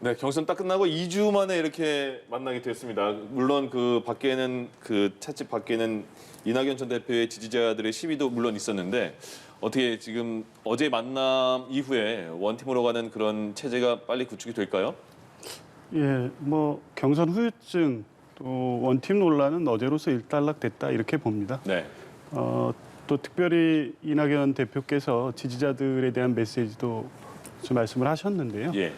네, 경선 딱 끝나고 2주 만에 이렇게 만나게 되었습니다. 물론 그 밖에는 그 찻집 밖에는 이낙연 전 대표의 지지자들의 시위도 물론 있었는데 어떻게 지금 어제 만남 이후에 원팀으로 가는 그런 체제가 빨리 구축이 될까요? 예, 뭐 경선 후유증 또 원팀 논란은 어제로서 일단락됐다 이렇게 봅니다. 네. 또 특별히 이낙연 대표께서 지지자들에 대한 메시지도 좀 말씀을 하셨는데요. 예.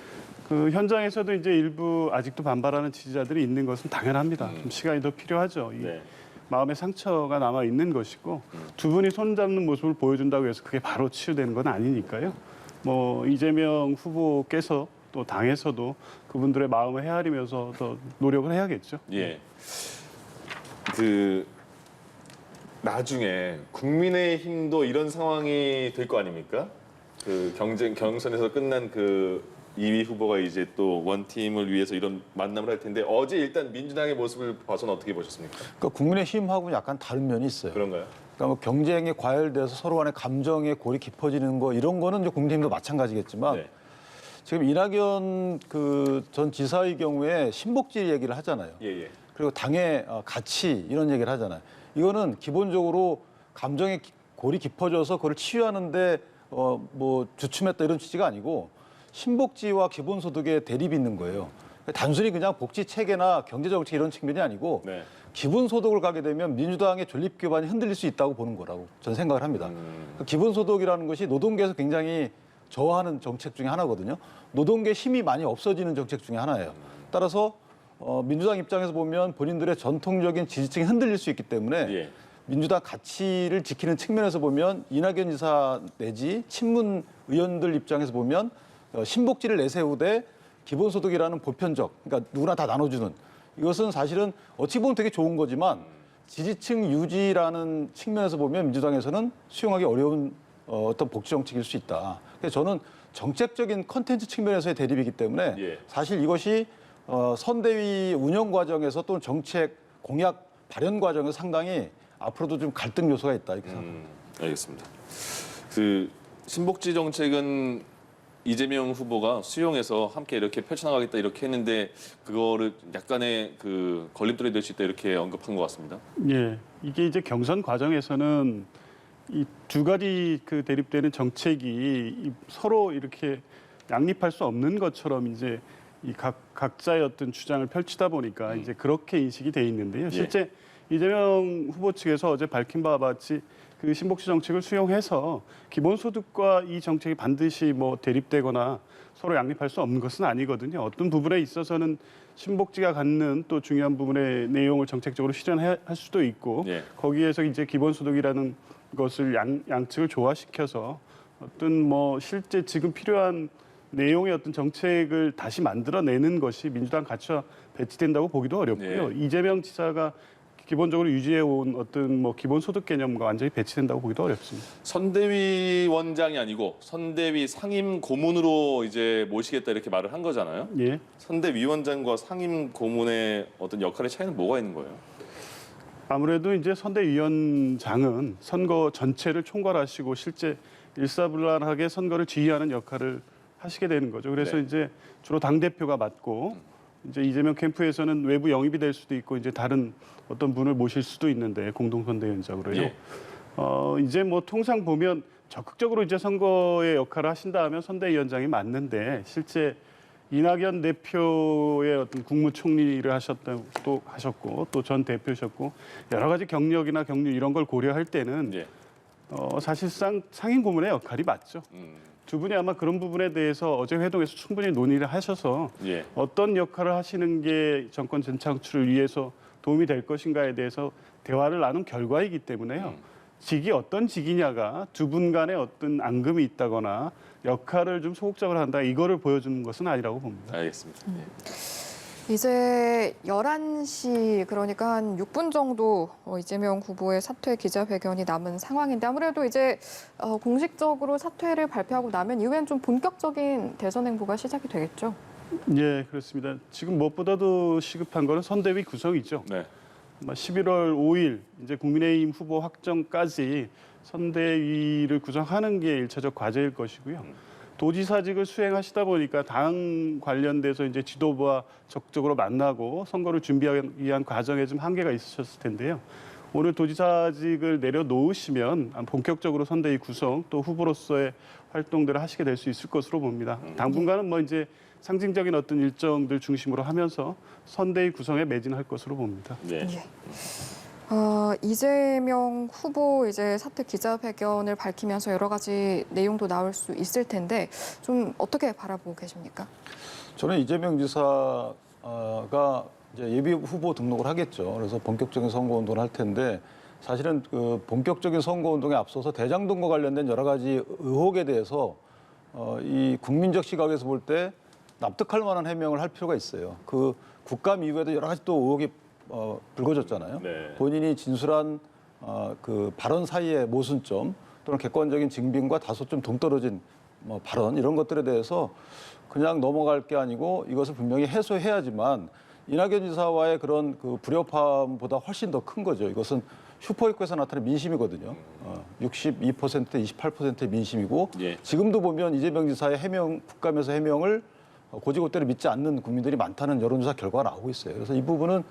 그 현장에서도 이제 일부 아직도 반발하는 지지자들이 있는 것은 당연합니다. 좀 시간이 더 필요하죠. 이 네. 마음의 상처가 남아 있는 것이고 두 분이 손잡는 모습을 보여준다고 해서 그게 바로 치유되는 건 아니니까요. 뭐 이재명 후보께서 또 당에서도 그분들의 마음을 헤아리면서 더 노력을 해야겠죠. 예. 그 나중에 국민의힘도 이런 상황이 될 거 아닙니까? 그 경선에서 끝난 그 2위 후보가 이제 또 원팀을 위해서 이런 만남을 할 텐데 어제 일단 민주당의 모습을 봐서는 어떻게 보셨습니까? 그러니까 국민의힘하고는 약간 다른 면이 있어요. 그런가요? 그러니까 뭐 경쟁에 과열돼서 서로 간의 감정의 골이 깊어지는 거 이런 거는 이제 국민의힘도 마찬가지겠지만 네. 지금 이낙연 그 전 지사의 경우에 신복지 얘기를 하잖아요. 예, 예. 그리고 당의 가치 이런 얘기를 하잖아요. 이거는 기본적으로 감정의 골이 깊어져서 그걸 치유하는데 뭐 주춤했다 이런 취지가 아니고 신복지와 기본소득의 대립이 있는 거예요. 단순히 그냥 복지 체계나 경제 정책 이런 측면이 아니고 네. 기본소득을 가게 되면 민주당의 존립 기반이 흔들릴 수 있다고 보는 거라고 저는 생각을 합니다. 기본소득이라는 것이 노동계에서 굉장히 저하하는 정책 중에 하나거든요. 노동계 힘이 많이 없어지는 정책 중에 하나예요. 따라서 민주당 입장에서 보면 본인들의 전통적인 지지층이 흔들릴 수 있기 때문에 예. 민주당 가치를 지키는 측면에서 보면 이낙연 지사 내지 친문 의원들 입장에서 보면 신복지를 내세우되 기본소득이라는 보편적, 그러니까 누구나 다 나눠주는 이것은 사실은 어찌 보면 되게 좋은 거지만 지지층 유지라는 측면에서 보면 민주당에서는 수용하기 어려운 어떤 복지 정책일 수 있다. 그래서 저는 정책적인 컨텐츠 측면에서의 대립이기 때문에 예. 사실 이것이 선대위 운영 과정에서 또는 정책 공약 발현 과정에서 상당히 앞으로도 좀 갈등 요소가 있다 이렇게 생각합니다. 알겠습니다. 그 신복지 정책은 이재명 후보가 수용해서 함께 이렇게 펼쳐나가겠다 이렇게 했는데 그거를 약간의 그 걸림돌이 될 수 있다 이렇게 언급한 것 같습니다. 예, 이게 이제 경선 과정에서는 이 두 가지 그 대립되는 정책이 서로 이렇게 양립할 수 없는 것처럼 이제 이 각자의 어떤 주장을 펼치다 보니까 이제 그렇게 인식이 돼 있는데요. 실제 이재명 후보 측에서 어제 밝힌 바와 같이 그 신복지 정책을 수용해서 기본소득과 이 정책이 반드시 뭐 대립되거나 서로 양립할 수 없는 것은 아니거든요. 어떤 부분에 있어서는 신복지가 갖는 또 중요한 부분의 내용을 정책적으로 실현할 수도 있고 예. 거기에서 이제 기본소득이라는 것을 양측을 조화시켜서 어떤 뭐 실제 지금 필요한 내용의 어떤 정책을 다시 만들어내는 것이 민주당 가치와 배치된다고 보기도 어렵고요. 이재명 지사가 기본적으로 유지해온 어떤 뭐 기본소득 개념과 완전히 배치된다고 보기도 어렵습니다. 선대위 원장이 아니고 선대위 상임 고문으로 이제 모시겠다 이렇게 말을 한 거잖아요. 예. 선대위원장과 상임 고문의 어떤 역할의 차이는 뭐가 있는 거예요? 아무래도 이제 선대위원장은 선거 전체를 총괄하시고 실제 일사불란하게 선거를 지휘하는 역할을 하시게 되는 거죠. 그래서 네. 이제 주로 당 대표가 맡고 이제 이재명 캠프에서는 외부 영입이 될 수도 있고 이제 다른 어떤 분을 모실 수도 있는데 공동선대위원장으로요. 예. 이제 뭐 통상 보면 적극적으로 이제 선거의 역할을 하신다 하면 선대위원장이 맞는데 실제 이낙연 대표의 어떤 국무총리를 하셨고 또 전 대표셨고 여러 가지 경력이나 경륜 이런 걸 고려할 때는 예. 사실상 상임 고문의 역할이 맞죠. 두 분이 아마 그런 부분에 대해서 어제 회동에서 충분히 논의를 하셔서 예. 어떤 역할을 하시는 게 정권 재창출을 위해서 도움이 될 것인가에 대해서 대화를 나눈 결과이기 때문에요. 직이 어떤 직이냐가 두 분 간에 어떤 앙금이 있다거나 역할을 좀 소극적으로 한다 이거를 보여주는 것은 아니라고 봅니다. 알겠습니다. 이제 11시 그러니까 한 6분 정도 이재명 후보의 사퇴 기자회견이 남은 상황인데 아무래도 이제 공식적으로 사퇴를 발표하고 나면 이후엔 좀 본격적인 대선 행보가 시작이 되겠죠. 예, 그렇습니다. 지금 무엇보다도 시급한 거는 선대위 구성이죠. 네. 11월 5일 이제 국민의힘 후보 확정까지 선대위를 구성하는 게 일차적 과제일 것이고요. 도지사직을 수행하시다 보니까 당 관련돼서 이제 지도부와 적극적으로 만나고 선거를 준비하기 위한 과정에 좀 한계가 있으셨을 텐데요. 오늘 도지사직을 내려놓으시면 본격적으로 선대위 구성 또 후보로서의 활동들을 하시게 될 수 있을 것으로 봅니다. 당분간은 뭐 이제 상징적인 어떤 일정들 중심으로 하면서 선대위 구성에 매진할 것으로 봅니다. 네. 예. 이재명 후보 이제 사퇴 기자회견을 밝히면서 여러 가지 내용도 나올 수 있을 텐데 좀 어떻게 바라보고 계십니까? 저는 이재명 지사가 이제 예비 후보 등록을 하겠죠. 그래서 본격적인 선거 운동을 할 텐데 사실은 그 본격적인 선거 운동에 앞서서 대장동과 관련된 여러 가지 의혹에 대해서 이 국민적 시각에서 볼 때 납득할 만한 해명을 할 필요가 있어요. 그 국감 이후에도 여러 가지 또 의혹이 불거졌잖아요. 네. 본인이 진술한 그 발언 사이의 모순점 또는 객관적인 증빙과 다소 좀 동떨어진 발언 이런 것들에 대해서 그냥 넘어갈 게 아니고 이것을 분명히 해소해야지만 이낙연 지사와의 그런 그 불협화음보다 훨씬 더 큰 거죠. 이것은 슈퍼이크에서 나타난 민심이거든요. 62%대 28%의 민심이고 예. 지금도 보면 이재명 지사의 해명 국감에서 해명을 고지고대로 믿지 않는 국민들이 많다는 여론조사 결과가 나오고 있어요. 그래서 이 부분은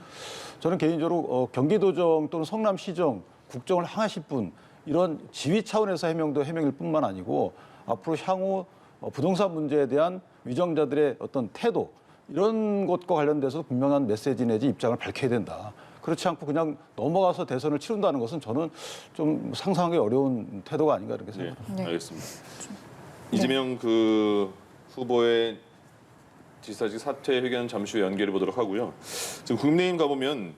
저는 개인적으로 경기도정 또는 성남시정 국정을 향하실 분 이런 지휘 차원에서 해명도 해명일 뿐만 아니고 앞으로 향후 부동산 문제에 대한 위정자들의 어떤 태도 이런 것과 관련돼서 분명한 메시지 내지 입장을 밝혀야 된다. 그렇지 않고 그냥 넘어가서 대선을 치른다는 것은 저는 좀 상상하기 어려운 태도가 아닌가 이렇게 네, 생각합니다. 네. 알겠습니다. 이재명 그 후보의 지사직 사퇴 회견 잠시 후 연결해 보도록 하고요. 지금 국민의힘 가보면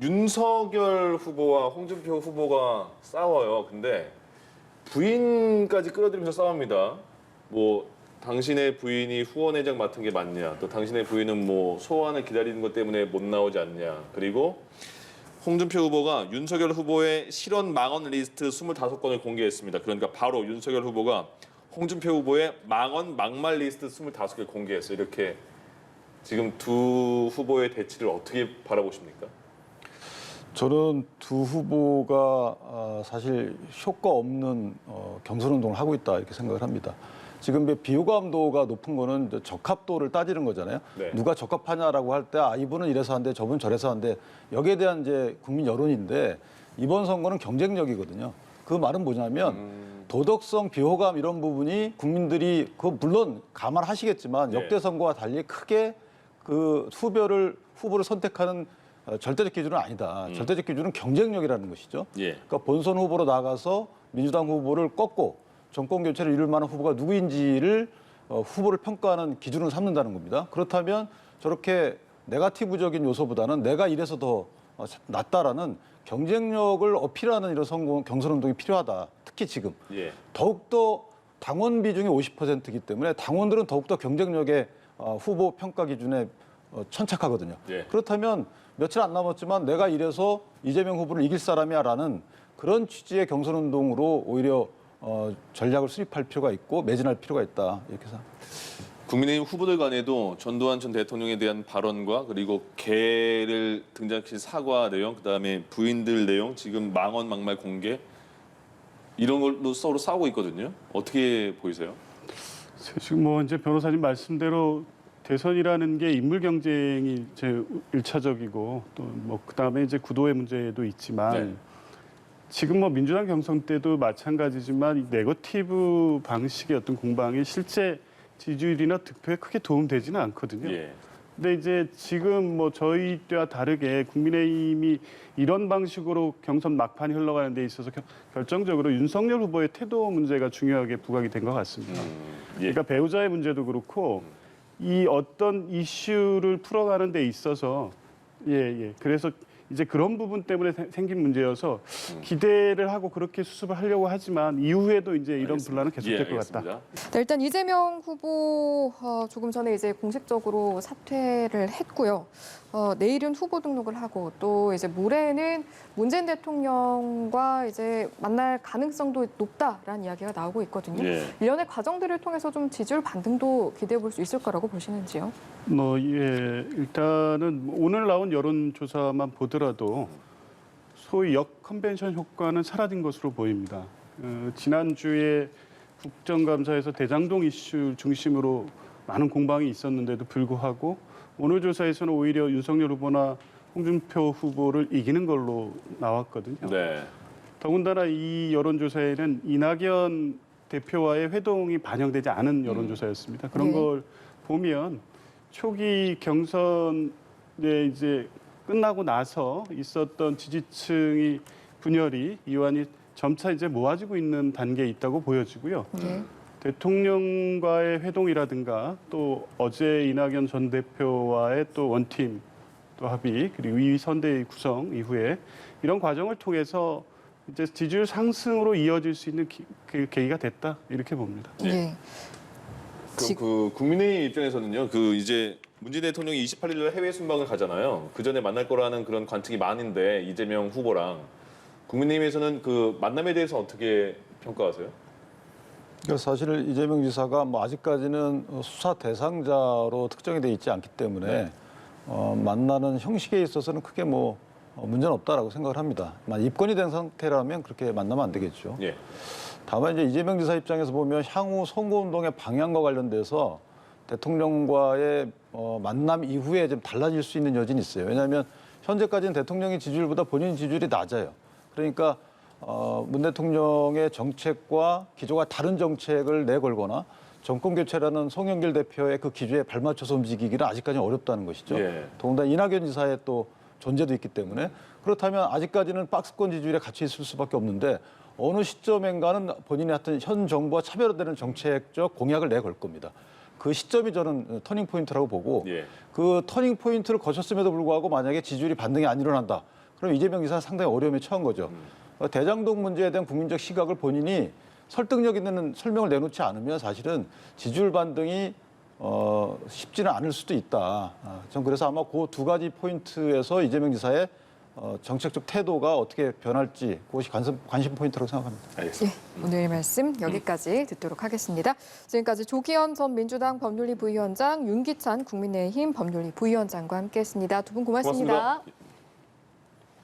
윤석열 후보와 홍준표 후보가 싸워요. 근데 부인까지 끌어들이면서 싸웁니다. 뭐 당신의 부인이 후원회장 맡은 게 맞냐? 또 당신의 부인은 뭐 소환을 기다리는 것 때문에 못 나오지 않냐? 그리고 홍준표 후보가 윤석열 후보의 실언 망언 리스트 25건을 공개했습니다. 그러니까 바로 윤석열 후보가 홍준표 후보의 망언 막말 리스트 25개 공개했어요. 이렇게 지금 두 후보의 대치를 어떻게 바라보십니까? 저는 두 후보가 사실 효과 없는 경선 운동을 하고 있다 이렇게 생각을 합니다. 지금 비호감도가 높은 거는 적합도를 따지는 거잖아요. 네. 누가 적합하냐라고 할 때 이분은 이래서 한대 저분은 저래서 한대 여기에 대한 이제 국민 여론인데 이번 선거는 경쟁력이거든요. 그 말은 뭐냐면 도덕성, 비호감 이런 부분이 국민들이 그 물론 감안하시겠지만 네. 역대 선거와 달리 크게 그 후보를 선택하는 절대적 기준은 아니다. 절대적 기준은 경쟁력이라는 것이죠. 예. 그러니까 본선 후보로 나가서 민주당 후보를 꺾고 정권 교체를 이룰 만한 후보가 누구인지를 후보를 평가하는 기준으로 삼는다는 겁니다. 그렇다면 저렇게 네거티브적인 요소보다는 내가 이래서 더 낫다라는 경쟁력을 어필하는 이런 경선 운동이 필요하다. 특히 지금 예. 더욱더 당원 비중이 50%이기 때문에 당원들은 더욱더 경쟁력의 후보 평가 기준에 천착하거든요. 예. 그렇다면 며칠 안 남았지만 내가 이래서 이재명 후보를 이길 사람이야라는 그런 취지의 경선 운동으로 오히려 전략을 수립할 필요가 있고 매진할 필요가 있다 이렇게 생각합니다. 국민의힘 후보들 간에도 전두환 전 대통령에 대한 발언과 그리고 개를 등장시킨 사과 내용, 그다음에 부인들 내용, 지금 망언 막말 공개 이런 걸로 서로 싸우고 있거든요. 어떻게 보이세요? 지금 뭐 이제 변호사님 말씀대로 대선이라는 게 인물 경쟁이 제 1차적이고 또 뭐 그다음에 이제 구도의 문제도 있지만 네. 지금 뭐 민주당 경선 때도 마찬가지지만 이 네거티브 방식의 어떤 공방이 실제 지지율이나 득표에 크게 도움되지는 않거든요. 예. 근데 이제 지금 뭐 저희 때와 다르게 국민의힘이 이런 방식으로 경선 막판이 흘러가는 데 있어서 결정적으로 윤석열 후보의 태도 문제가 중요하게 부각이 된 것 같습니다. 예. 그러니까 배우자의 문제도 그렇고 이 어떤 이슈를 풀어가는 데 있어서 그래서 이제 그런 부분 때문에 생긴 문제여서 기대를 하고 그렇게 수습을 하려고 하지만 이후에도 이제 이런 알겠습니다. 분란은 계속될 것 알겠습니다. 같다. 네, 일단 이재명 후보 조금 전에 이제 공식적으로 사퇴를 했고요. 내일은 후보 등록을 하고 또 이제 모레는 문재인 대통령과 이제 만날 가능성도 높다라는 이야기가 나오고 있거든요. 예. 일련의 과정들을 통해서 좀 지지율 반등도 기대해 볼 수 있을 거라고 보시는지요? 일단은 오늘 나온 여론조사만 보더라도 소위 역 컨벤션 효과는 사라진 것으로 보입니다. 지난주에 국정감사에서 대장동 이슈 중심으로 많은 공방이 있었는데도 불구하고 오늘 조사에서는 오히려 윤석열 후보나 홍준표 후보를 이기는 걸로 나왔거든요. 네. 더군다나 이 여론조사에는 이낙연 대표와의 회동이 반영되지 않은 여론조사였습니다. 그런 네. 걸 보면 초기 경선에 이제 끝나고 나서 있었던 지지층이 분열이 이완이 점차 이제 모아지고 있는 단계에 있다고 보여지고요. 예. 대통령과의 회동이라든가 또 어제 이낙연 전 대표와의 또 원팀 또 합의 그리고 이 선대위 구성 이후에 이런 과정을 통해서 이제 지지율 상승으로 이어질 수 있는 그 계기가 됐다 이렇게 봅니다. 예. 예. 그럼 그 국민의힘 입장에서는요. 그 이제 문재인 대통령이 28일 날 해외 순방을 가잖아요. 그 전에 만날 거라는 그런 관측이 많은데 이재명 후보랑 국민의힘에서는 그 만남에 대해서 어떻게 평가하세요? 그러니까 사실 이재명 지사가 뭐 아직까지는 수사 대상자로 특정이 돼 있지 않기 때문에 네. 만나는 형식에 있어서는 크게 뭐 문제는 없다라고 생각을 합니다. 만약 입건이 된 상태라면 그렇게 만나면 안 되겠죠. 예. 다만 이제 이재명 지사 입장에서 보면 향후 선거운동의 방향과 관련돼서 대통령과의 만남 이후에 좀 달라질 수 있는 여지는 있어요. 왜냐하면 현재까지는 대통령의 지지율보다 본인 지지율이 낮아요. 그러니까 문 대통령의 정책과 기조가 다른 정책을 내걸거나 정권 교체라는 송영길 대표의 그 기조에 발맞춰서 움직이기는 아직까지는 어렵다는 것이죠. 예. 더군다나 이낙연 지사의 또 존재도 있기 때문에 그렇다면 아직까지는 박스권 지지율에 갇혀 있을 수밖에 없는데 어느 시점인가는 본인이 하여튼 현 정부와 차별화되는 정책적 공약을 내걸 겁니다. 그 시점이 저는 터닝 포인트라고 보고 예. 그 터닝 포인트를 거쳤음에도 불구하고 만약에 지지율이 반등이 안 일어난다. 그럼 이재명 지사는 상당히 어려움에 처한 거죠. 대장동 문제에 대한 국민적 시각을 본인이 설득력 있는 설명을 내놓지 않으면 사실은 지지율 반등이 쉽지는 않을 수도 있다. 전 그래서 아마 그 두 가지 포인트에서 이재명 지사의 정책적 태도가 어떻게 변할지 그것이 관심 포인트라고 생각합니다. 알겠습니다. 예, 오늘 말씀 여기까지 듣도록 하겠습니다. 지금까지 조기현 전 민주당 법률위 부위원장, 윤기찬 국민의힘 법률위 부위원장과 함께했습니다. 두 분 고맙습니다. 고맙습니다.